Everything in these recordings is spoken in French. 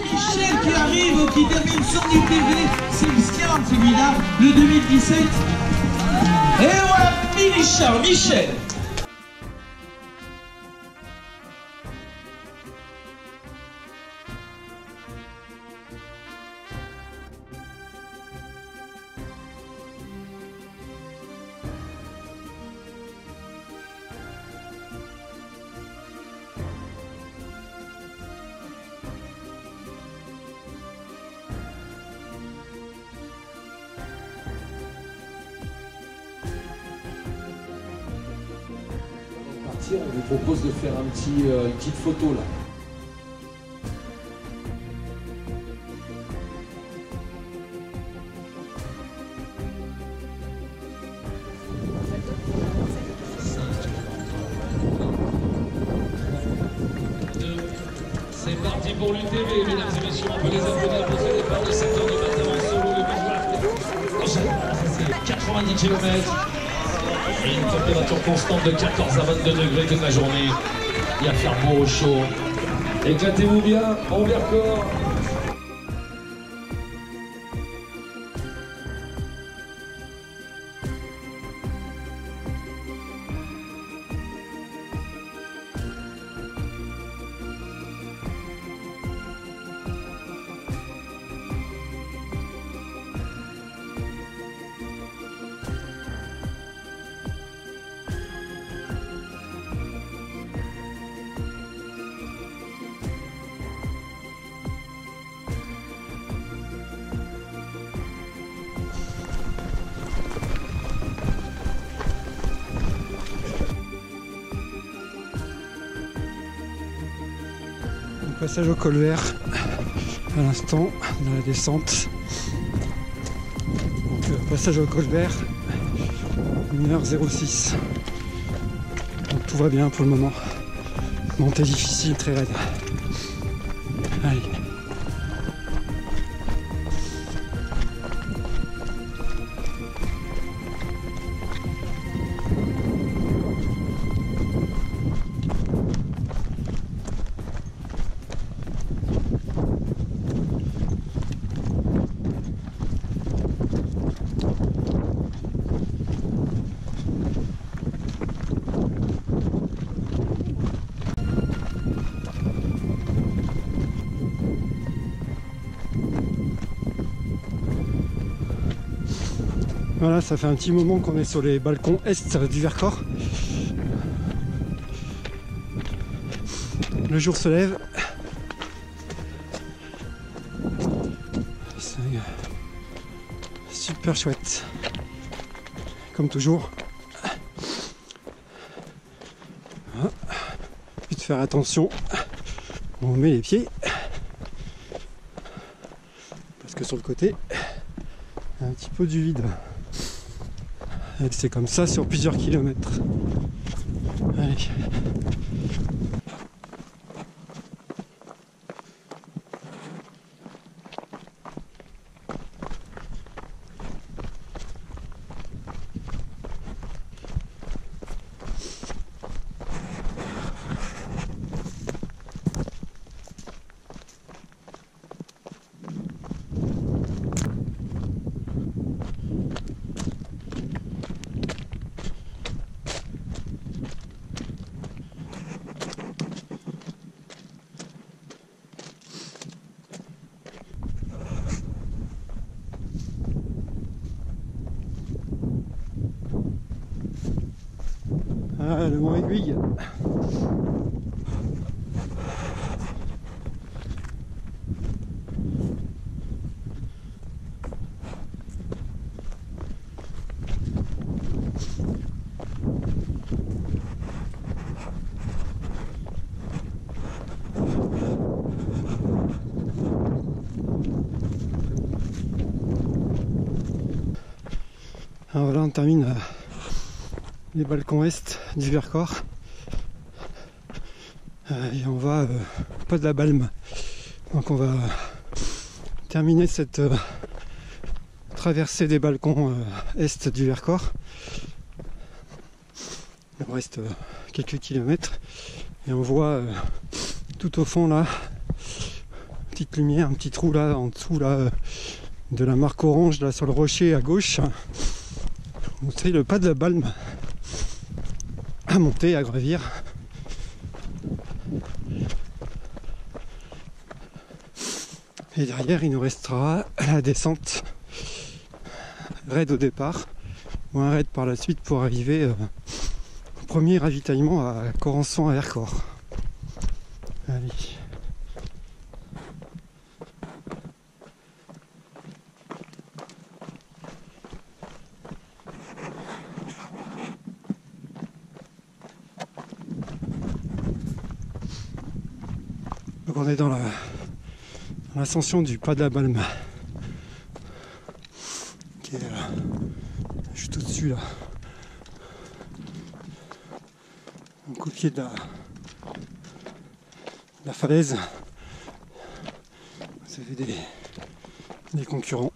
Michel qui arrive, qui termine son UTV, c'est le skieur celui-là, le 2017. Et voilà, Michel. On vous propose de faire une petite photo là. C'est parti pour l'UTV, mesdames et messieurs, on peut les applaudir pour ce départ de 7h du matin en solo de Bismarck. C'est 90 km. Et une température constante de 14 à 22 degrés toute la journée. Il y a faire beau, chaud. Éclatez-vous bien en Vercors. Passage au col vert à l'instant dans la descente. Donc, passage au col vert, 1h06. Donc, tout va bien pour le moment. Montée difficile, très raide. Allez. Voilà, ça fait un petit moment qu'on est sur les balcons est du Vercors. Le jour se lève. C'est super chouette. Comme toujours. Voilà. Puis de faire attention. On met les pieds. Parce que sur le côté, il y a un petit peu du vide. Et c'est comme ça sur plusieurs kilomètres. Allez. Ah, le Mont Aiguille. Alors voilà, on termine les balcons est du Vercors et on va pas de la Balme, donc on va terminer cette traversée des balcons est du Vercors. Il reste quelques kilomètres et on voit tout au fond là, petite lumière, un petit trou là en dessous là de la marque orange là sur le rocher à gauche. C'est le pas de la Balme à monter, à gravir. Et derrière il nous restera la descente raid au départ ou un raid par la suite pour arriver au premier ravitaillement à Corançon à Vercors. Allez. Donc on est dans l'ascension du pas de la Balme, qui est juste au-dessus là, donc au pied de la falaise. Ça fait des concurrents.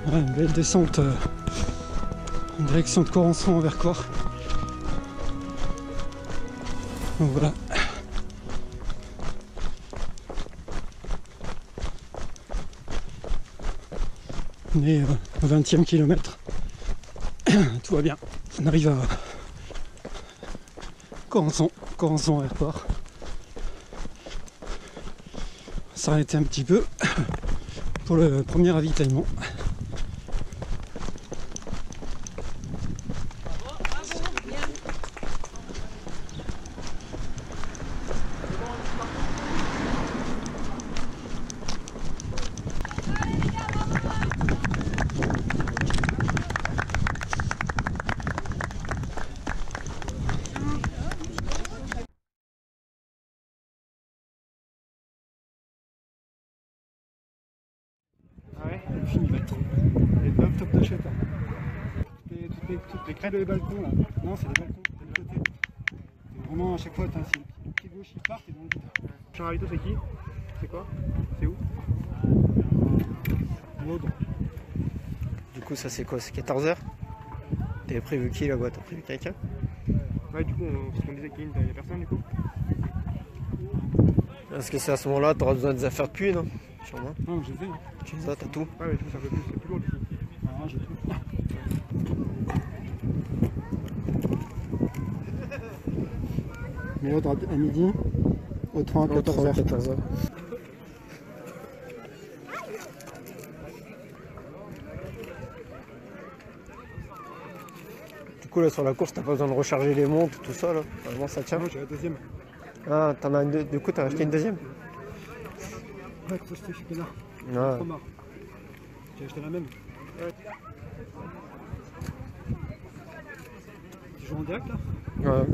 Voilà. Une belle descente en direction de Corançon en Vercors. Donc voilà. On est au 20e kilomètre. Tout va bien. On arrive à Corançon en Vercors. On va s'arrêter un petit peu pour le premier ravitaillement. Top de chute. Toutes les crêtes de balcons là. Non, c'est les balcons, c'est de côté. Vraiment à chaque fois, c'est le pied gauche qui part, t'es dans le vide. Prochain ravito, c'est qui? C'est quoi? C'est où? L'autre. Du coup, ça c'est quoi? C'est 14h? T'avais prévu qui là-bas? T'as prévu quelqu'un? Ouais, du coup, parce qu'on disait qu'il n'y a personne du coup. Parce que c'est à ce moment-là, t'auras besoin des affaires de puits, non? Sûrement. Non, j'ai fait. Tu les as, t'as tout? Ouais, mais du coup, c'est un peu plus, c'est plus lourd du coup. Ah, j'ai tout. Méodre à midi, Autran à 14h. Du coup là sur la course t'as pas besoin de recharger les montres, tout ça là. Vraiment ça tient. Non, j'ai la deuxième. Ah t'en as du coup t'as acheté une deuxième? Ouais, ça je fais là. Ouais. Trop marre. J'ai acheté la même. Ouais. Tu joues en direct là? Ouais.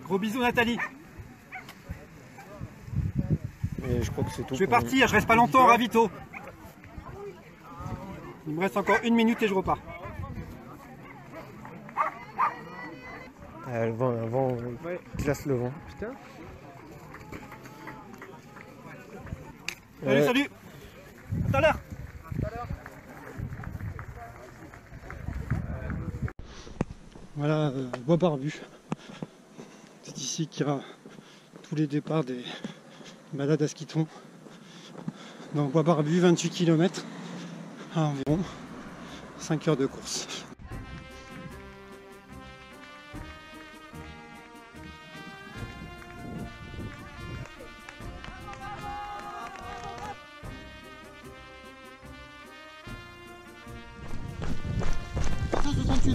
Gros bisous Nathalie. Et je crois que c'est tout. Je vais partir, je reste pas longtemps, ravito. Il me reste encore 1 minute et je repars. Le vent, Ouais. glace le vent. Putain. Ouais. Salut. À tout à l'heure. Voilà, Bois Barbu. C'est ici qu'il y a tous les départs des balades à skiton. Donc Bois Barbu, 28 km à environ 5 heures de course.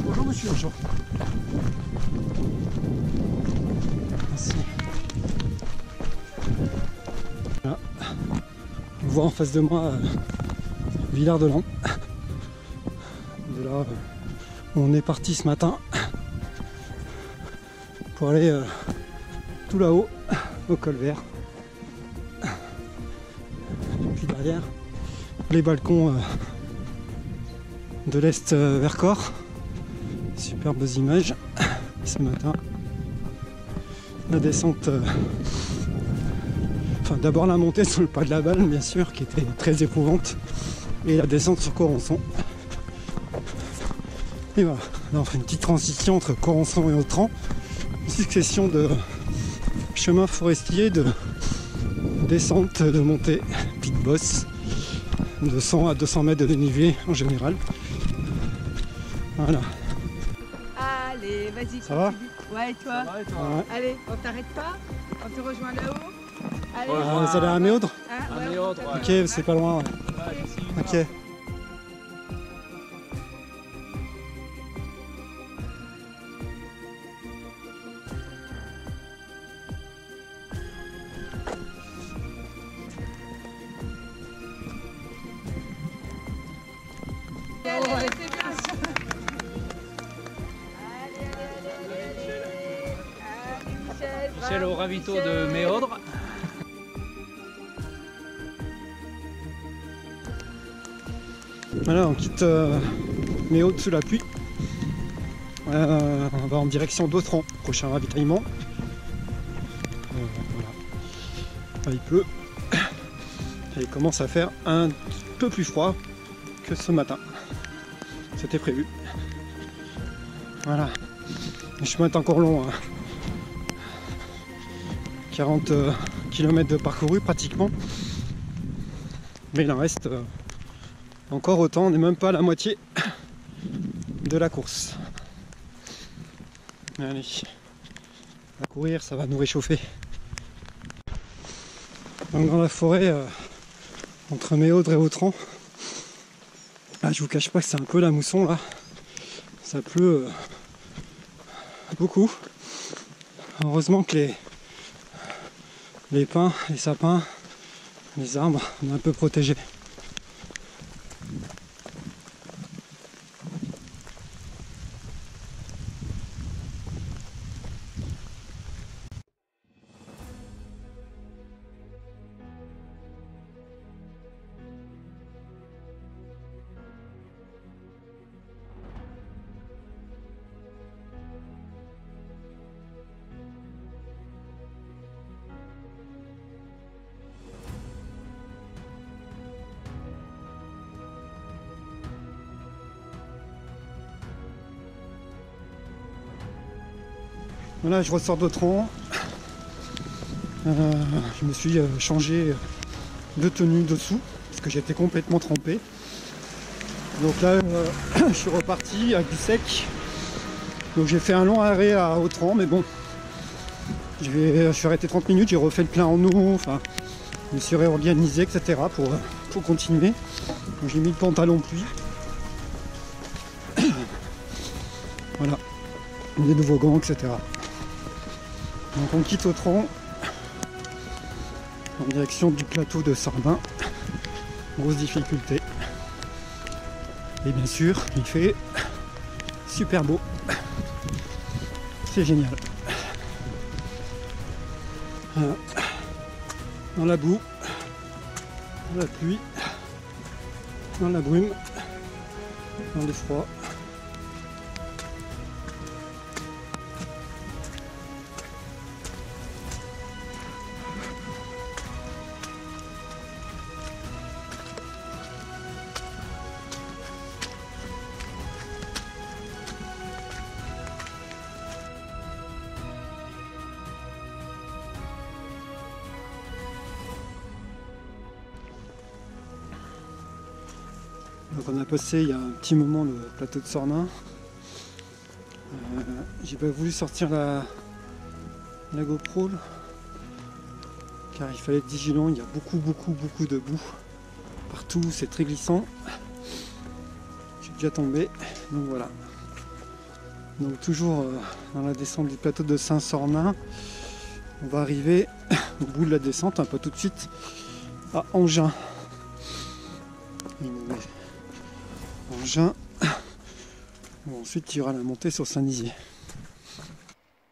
Bonjour monsieur. Bonjour. Merci. Voilà. On voit en face de moi Villard-de-Lans. De là, on est parti ce matin pour aller tout là-haut au col vert. Et puis derrière, les balcons de l'Est Vercors. Superbes images ce matin. La descente, enfin d'abord la montée sur le pas de la Balle bien sûr qui était très éprouvante et la descente sur Corançon. Et voilà, là on fait une petite transition entre Corançon et Autran, une succession de chemins forestiers, de descente, de montée, puis de bosse, de 100 à 200 mètres de dénivelé en général. Voilà. Allez, vas-y. Ça va? Ouais, et toi? Ouais. Allez, on t'arrête pas? On te rejoint là-haut? Allez. Ah, vous allez à Méodre? Hein, ouais, Méodre, on ouais. Ok, c'est pas loin. Ouais. Ok. Allez, allez, c'est bien. Allez, Michel. Michel au ravito de Méodre. Voilà, on quitte Méodre sous la pluie. On va en direction d'Autran, prochain ravitaillement. Voilà. Ah, il pleut. Et il commence à faire un peu plus froid que ce matin. C'était prévu. Voilà. Le chemin est encore long. Hein. 40 km de parcouru pratiquement. Mais il en reste encore autant. On n'est même pas à la moitié de la course. Allez. À courir, ça va nous réchauffer. Donc dans la forêt entre Méodre et Autran. Là, je vous cache pas que c'est un peu la mousson là. Ça pleut beaucoup. Heureusement que les pins, les sapins, les arbres, on est un peu protégés. Voilà, je ressors d'Autran. Je me suis changé de tenue dessous parce que j'étais complètement trempé. Donc là, je suis reparti avec du sec. Donc j'ai fait un long arrêt à Autran, mais bon, Je suis arrêté 30 minutes, j'ai refait le plein en eau, enfin, je me suis réorganisé, etc. pour continuer. Donc j'ai mis le pantalon pluie. Voilà, des nouveaux gants, etc. Donc on quitte Autran en direction du plateau de Sardin. Grosse difficulté. Et bien sûr, il fait super beau. C'est génial. Voilà. Dans la boue, dans la pluie, dans la brume, dans le froid. Donc on a passé il y a un petit moment le plateau de Sornin. J'ai pas voulu sortir la GoPro là, car il fallait être vigilant, il y a beaucoup de boue partout, c'est très glissant. Je suis déjà tombé, donc voilà. Donc toujours dans la descente du plateau de Saint-Sornin, on va arriver au bout de la descente, pas tout de suite, à Engin. Engin. Bon, ensuite il y aura la montée sur Saint-Nizier.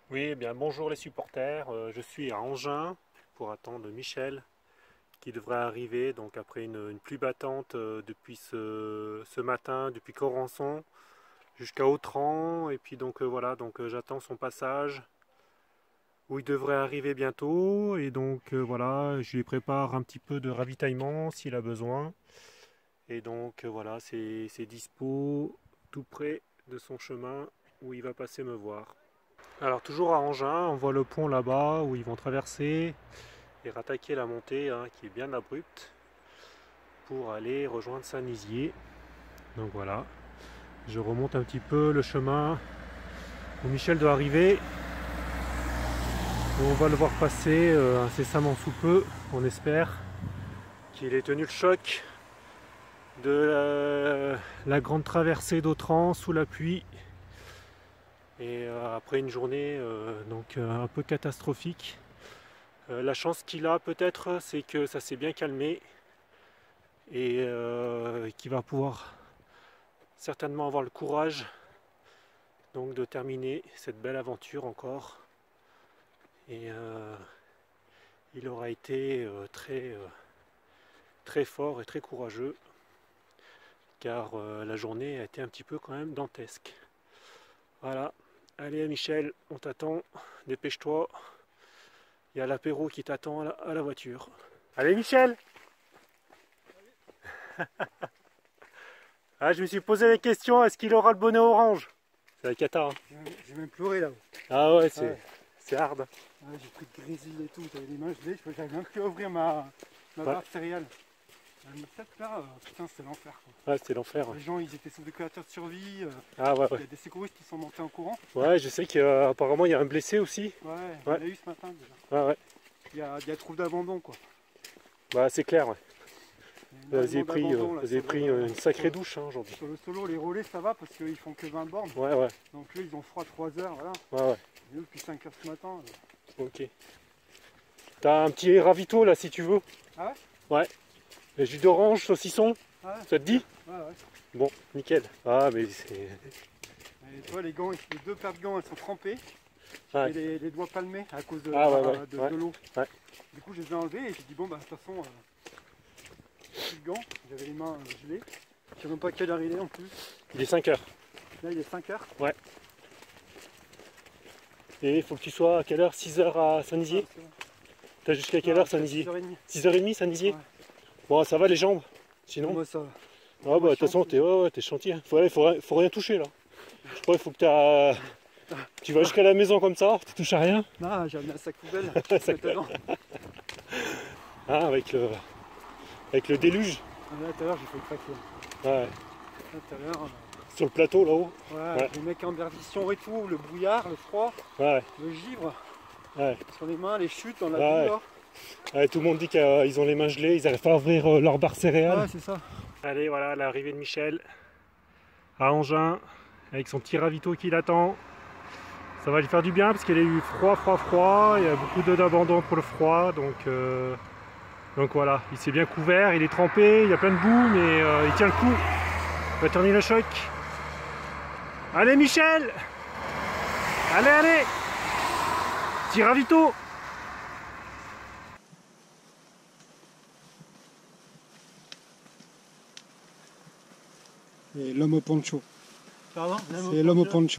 Oui, eh bien bonjour les supporters, je suis à Engin pour attendre Michel qui devrait arriver donc après une pluie battante depuis ce matin, depuis Corançon jusqu'à Autran, et puis donc voilà, donc j'attends son passage où il devrait arriver bientôt, et donc voilà, je lui prépare un petit peu de ravitaillement s'il a besoin. Et donc voilà, c'est dispo tout près de son chemin où il va passer me voir. Alors toujours à Engin, on voit le pont là-bas où ils vont traverser et rattaquer la montée qui est bien abrupte pour aller rejoindre Saint-Nizier. Donc voilà, je remonte un petit peu le chemin où Michel doit arriver. On va le voir passer incessamment sous peu, on espère qu'il ait tenu le choc de la grande traversée d'Autran sous la pluie, et après une journée donc un peu catastrophique. La chance qu'il a peut-être, c'est que ça s'est bien calmé et qu'il va pouvoir certainement avoir le courage donc de terminer cette belle aventure encore, et il aura été très fort et très courageux, car la journée a été un petit peu quand même dantesque. Voilà, allez Michel, on t'attend, dépêche-toi, il y a l'apéro qui t'attend à la voiture. Allez Michel. Ah, je me suis posé la question, est-ce qu'il aura le bonnet orange? C'est la cata, hein. J'ai même pleuré là-haut. Ah ouais, c'est hard. Ouais, j'ai pris de grésil et tout, j'avais les mains gelées, j'avais même plus à ouvrir ma barre céréale. Le 7 là, putain, c'était l'enfer. Ouais, c'était l'enfer. Les gens, ils étaient sous décorateur de survie. Ah ouais, il y a des secouristes qui sont montés en courant. Ouais, je sais qu'apparemment il y a un blessé aussi. Ouais, il y en a eu ce matin déjà. Ouais. Il y a trouble d'abandon quoi. Bah c'est clair, ouais. Vous avez pris le, une sacrée douche aujourd'hui. Sur le solo, les relais ça va parce qu'ils font que 20 bornes. Ouais. Donc là ils ont froid 3 heures, voilà. Ouais. Et nous depuis 5 heures ce matin. Ok. T'as un petit ravito là si tu veux. Ah ouais? Ouais. Le jus d'orange, saucisson, ouais. Ça te dit? Ouais. Bon, nickel. Ah mais c'est... Et toi les gants, les 2 paires de gants elles sont trempées. Ouais. Et les doigts palmés à cause de, de l'eau. Ouais. Du coup je les ai enlevés et j'ai dit bon bah de toute façon plus de gants, j'avais les mains gelées. Je sais même pas à quelle heure il est en plus. Il est 5 heures. Là il est 5 heures. Ouais. Et il faut que tu sois à quelle heure? 6 heures à Saint-Nizier? T'as jusqu'à quelle heure Saint-Nizier? 6h30. 6h30 Saint-Nizier? Ouais. Bon ça va les jambes? Sinon? Moi ça va. Ah bah de toute façon t'es chantier. Faut rien toucher là. Je crois qu'il faut que tu vas jusqu'à la maison comme ça, tu touches à rien. Non, j'ai amené un sac poubelle. Ah, avec le déluge. Là tout à l'heure j'ai fait le craquer. Ouais. Là tout à l'heure. Sur le plateau là-haut. Ouais, les mecs en perdition et tout, le brouillard, le froid, Ouais. le givre. Ouais. Sur les mains, les chutes, on a Ouais. vu là. Ouais, tout le monde dit qu'ils ont les mains gelées, ils n'arrivent pas à ouvrir leur barre céréales. Ouais, c'est ça. Allez, voilà l'arrivée de Michel à Engins avec son petit ravito qui l'attend. Ça va lui faire du bien parce qu'il a eu froid. Il y a beaucoup d'abandon pour le froid. Donc voilà, il s'est bien couvert, il est trempé, il y a plein de boue, mais il tient le coup. Il va tourner le choc. Allez Michel! Allez! Petit ravito! Et l'homme au poncho. Pardon? C'est l'homme au poncho.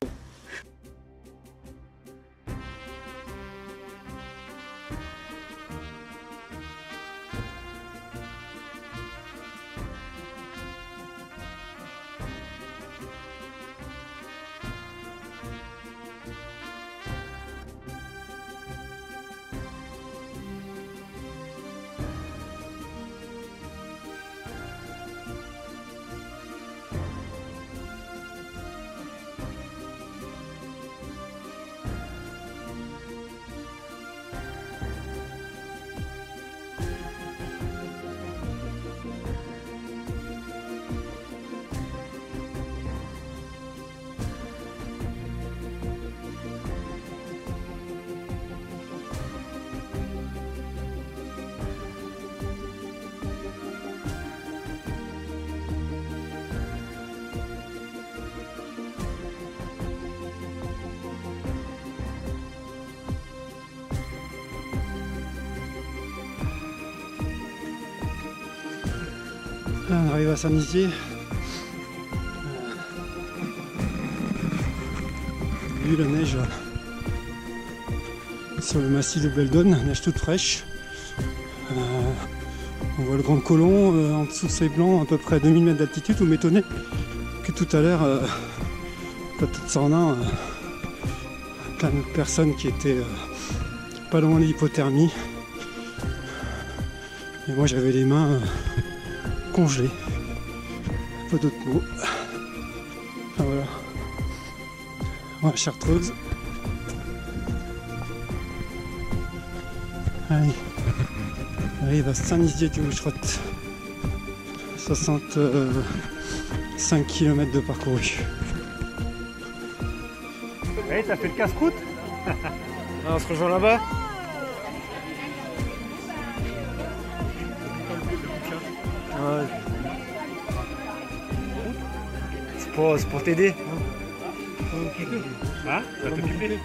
On arrive à Saint-Nizier. Vu la neige sur le massif de Beldon, neige toute fraîche. On voit le Grand Colomb en dessous de ces blancs, à peu près à 2000 mètres d'altitude. Vous m'étonnez que tout à l'heure, plateau de Sornin, plein de personnes qui étaient pas loin de l'hypothermie. Et moi j'avais les mains congelées. Pas d'autres mots. Enfin, voilà. Voilà, Chartreuse. Allez. On arrive à Saint-Nizier-du-Moucherotte. 65 km de parcouru. Hey, t'as fait le casse-croûte? On se rejoint là-bas. Ouais. C'est pour t'aider. Ah, ça va t'occuper?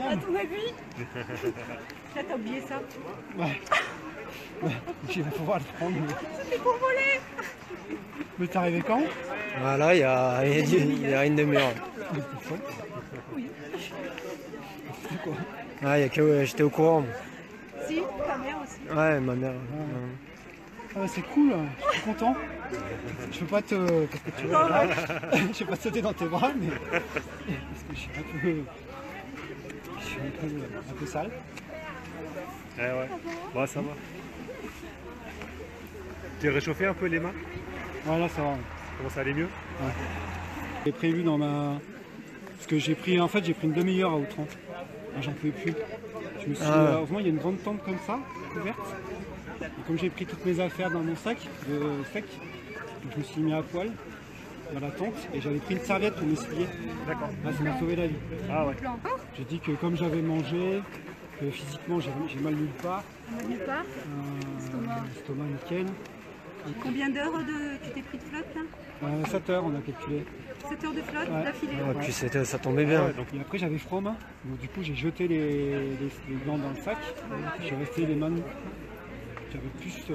À ton avis? Là, t'as oublié ça? Ouais. Il va pouvoir le prendre. C'était pour voler! Mais t'es arrivé quand? Voilà, il y a une demi-heure. Ah, j'étais au courant. Si, ta mère aussi. Ouais, ma mère. Ah, c'est cool, je suis content. Je peux pas te. Parce que tu vois, je vais pas te sauter dans tes bras, mais. Parce que je suis un peu sale. Ouais. Bon, ça va. Tu as réchauffé un peu les mains? Ouais, là ça va. Comment ça allait mieux? Ouais. J'ai prévu dans ma. Parce que j'ai pris une demi-heure à Outran. J'en pouvais plus. Je me suis heureusement, il y a une grande tente comme ça, couverte. Et comme j'ai pris toutes mes affaires dans mon sac de sec, je me suis mis à poil dans la tente et j'avais pris une serviette pour m'essuyer. D'accord. Là, ça m'a sauvé la vie. Ah ouais. J'ai dit que comme j'avais mangé, que physiquement j'ai mal nulle part. Nulle part? Estomac nickel. Combien d'heures tu t'es pris de flotte là? 7 heures on a calculé. 7 heures de flotte d'affilée? Et puis ça tombait bien. Ouais, et après j'avais froid aux mains. Donc du coup j'ai jeté les gants dans le sac. Je suis resté les mains. J'avais plus.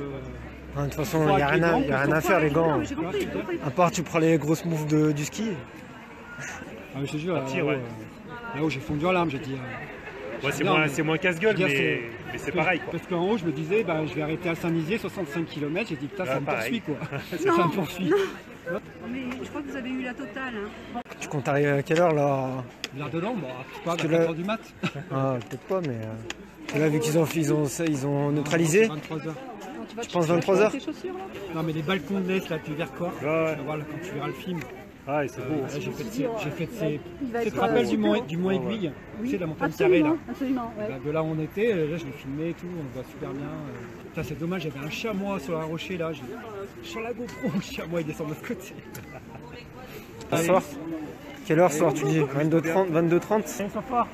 De toute façon, il n'y a rien à faire les gants. J'ai compris. À part tu prends les grosses moves du ski. Ah je te jure, là-haut j'ai fondu en larmes, j'ai dit. Ouais, c'est moins casse-gueule, mais c'est pareil quoi. Parce qu'en haut je me disais je vais arrêter à Saint-Nizier, 65 km, j'ai dit putain ça me poursuit quoi. Ça me poursuit. Mais je crois que vous avez eu la totale. Hein. Tu comptes arriver à quelle heure là? L'heure de l'ombre, pas à 4h du mat. Ah, peut-être pas, mais là, vu qu'ils ont neutralisé. 23h. Tu penses 23h? Non, mais les balcons de l'Est, là, du Vercors, Ouais. voilà, quand tu verras le film. Ah, c'est beau. Là, j'ai fait ces. Tu te rappelles du Mont Aiguille? Tu sais, la montagne carrée là. Absolument, ouais. De là où on était, là je l'ai filmé et tout, on voit super bien. Putain, c'est dommage, j'avais un chamois sur un rocher là. Sur la GoPro, le chamois il descend de l'autre côté. Ce soir? Quelle heure soir tu dis? 22h30? 22h30? Ce soir.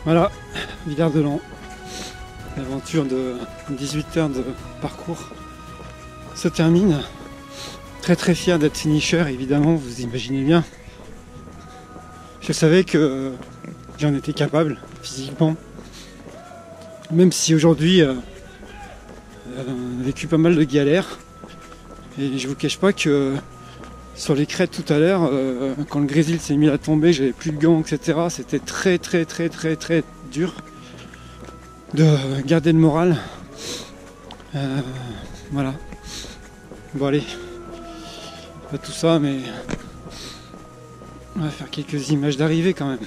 Voilà, Villard-de-Lans. L'aventure de 18 heures de parcours se termine. Très très fier d'être finisher, évidemment, vous imaginez bien. Je savais que j'en étais capable physiquement. Même si aujourd'hui j'ai vécu pas mal de galères. Et je vous cache pas que sur les crêtes tout à l'heure, quand le grésil s'est mis à tomber, j'avais plus de gants, etc. C'était très dur de garder le moral. Voilà. Bon allez, pas tout ça, mais on va faire quelques images d'arrivée quand même.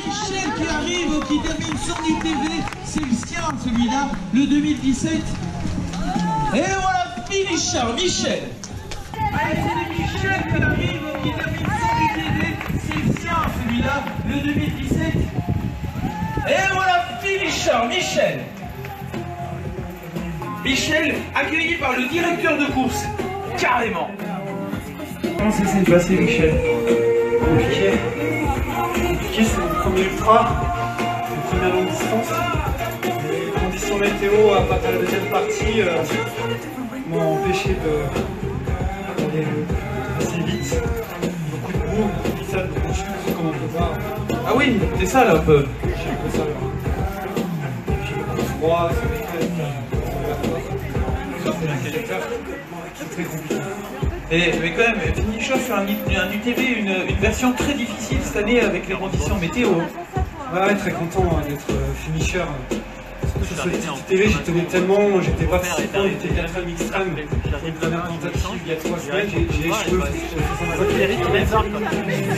Michel qui arrive, qui termine son UTV, c'est le sien celui-là, le 2017. Et voilà, finisher, Michel. Allez, c'est Michel qui arrive, qui termine son UTV, c'est le sien celui-là, le 2017. Et voilà, finisher, Michel. Michel, accueilli par le directeur de course, carrément. Comment ça s'est passé, Michel? Compliqué, c'est le premier ultra, c'est une première longue distance. Les conditions météo à partir de la deuxième partie m'ont empêché d'aller assez vite. Beaucoup de boue, beaucoup de glissade, beaucoup de chutes, comme on peut voir. Ah oui, c'est ça là un peu. J'ai un peu ça là. Et puis beaucoup de froid, sur les crêtes, c'est l'indicateur, c'est très compliqué. Mais quand même, finisher sur un UTV, une version très difficile cette année avec les conditions météo. Ouais, très content d'être finisher. Sur ce UTV, j'y tenais tellement, j'étais participant, il était 4ème extrême. Une première tentative il y a 3 semaines, j'ai échoué.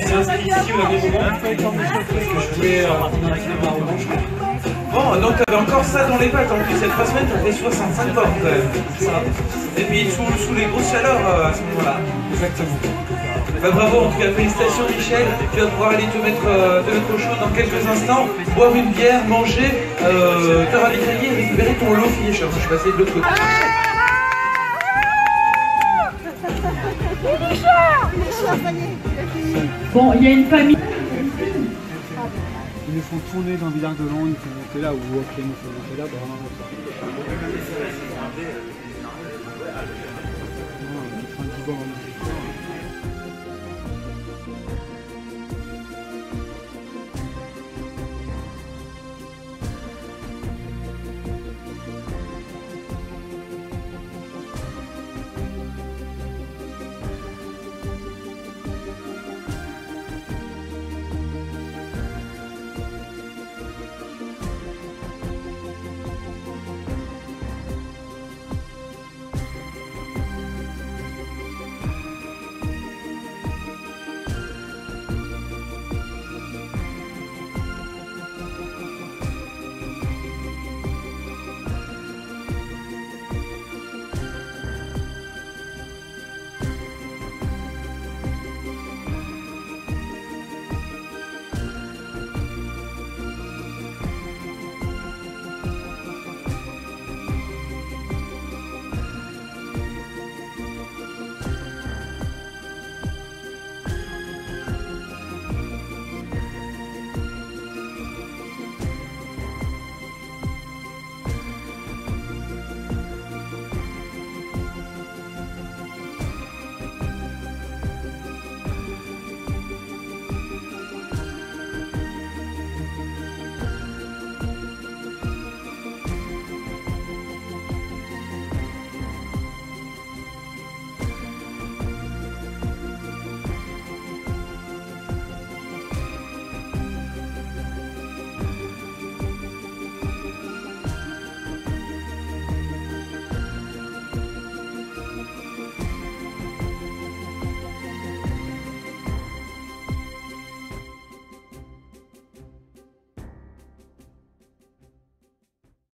J'ai inscrit ici au dernier moment parce que je voulais ma revanche. Bon, donc t'avais encore ça dans les pattes en plus, cette 3 semaines, t'as fait 65 bornes quand même. Et puis sous les grosses chaleurs à ce moment-là. Exactement. Bah, bravo, en tout cas, félicitations Michel. Tu vas pouvoir aller te mettre au chaud dans quelques instants, boire une bière, manger, te ravitailler et récupérer ton lot finisher. Je vais passer de l'autre côté. Bon, il y a une famille. Ils nous font tourner dans Villard-de-Lans, ils nous font monter là, ou après ils nous font monter là-bas. Non, 90 bornes.